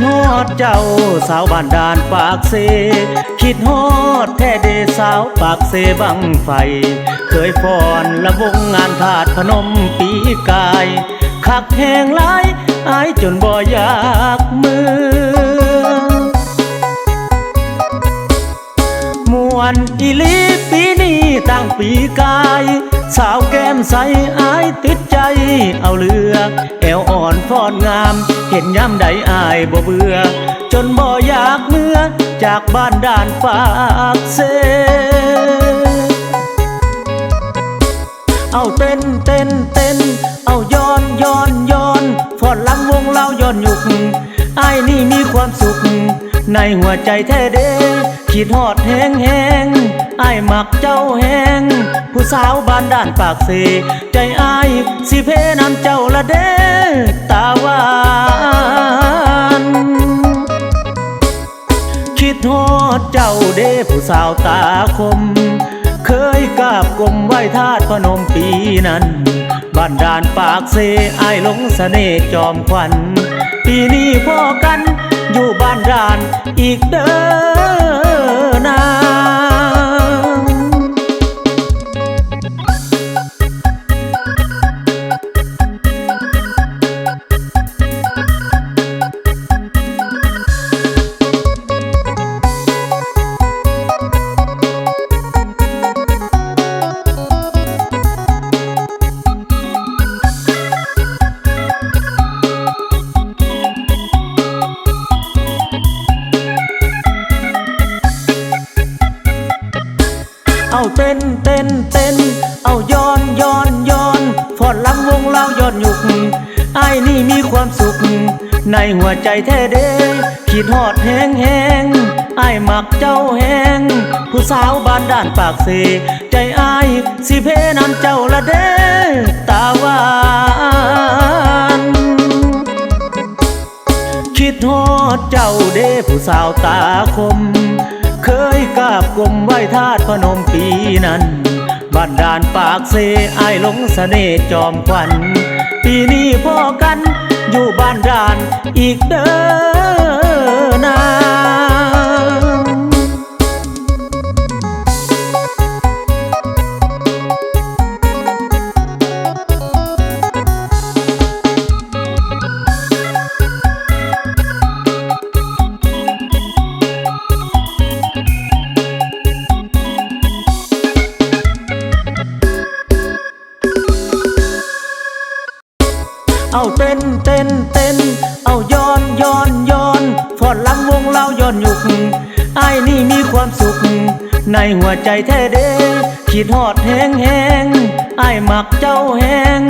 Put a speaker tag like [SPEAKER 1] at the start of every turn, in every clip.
[SPEAKER 1] ฮอดเจ้าสาวบ้านด่านปากเซคิดฮอดแท้เดสาวปากเซบังไฟเคยฟ้อนละวงงานถาดพนมปีกายคักแห้งหลายอายจนบ่อยากมือมวนอีลีปีนี้ตั้งปีกายสาวแก้มใสอายติดใจเอาเลือแอวอ่อนฟ้อนงามเห็นย้ำใดอายบ่เบื่อจนบ่อยากเมื่อจากบ้านด่านปากเซเอาเต้นเต้นเต้นเอาย้อนย้อนย้อนฟ้อนลำวงเล่าย้อนยุกอายนี่มีความสุขในหัวใจแท้เด้คิดฮอดแห้งแห้งอายมักเจ้าแห้งผู้สาวบ้านด่านปากเซใจอายสิเพนำเจ้าละเด้ตาหวานคิดฮอดเจ้าเด้ผู้สาวตาคมเคยกราบกรมไหว้ธาตุพนมปีนั้นบ้านด่านปากเซอายหลงเสน่ห์จอมขวัญปีนี้พอกันอยู่บ้านด่านอีกเด้อนางเอาเต้นเต้นเต้นเอาย้อนย้อนย้อนฟ้อนลำวงเล่าย้อนยุกอายนี่มีความสุขในหัวใจแท้เด้คิดฮอดแห้งแห้งอายมักเจ้าแห้งผู้สาวบ้านด่านปากเซใจอายสิเพนำเจ้าละเด้ตาหวานคิดฮอดเจ้าเด้ผู้สาวตาคมเคยกราบกรมไหว้ธาตุพนมปีนั้นบ้านด่านปากเซอายหลงเสน่ห์จอมขวัญปีนี้พอกันอยู่บ้านด่านอีกเด้อนางเอาเต้นเต้นเต้นเอาย้อนย้อนย้อนฟ้อนลำวงเล่าย้อนยุกอายนี่มีความสุขในหัวใจแท้เด้คิดฮอดแห้งแห้งอายมักเจ้าแห้ง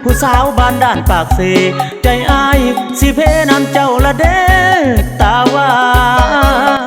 [SPEAKER 1] ผู้สาวบ้านด่านปากเซใจอายสิเพนำเจ้าละเด้ตาหวาน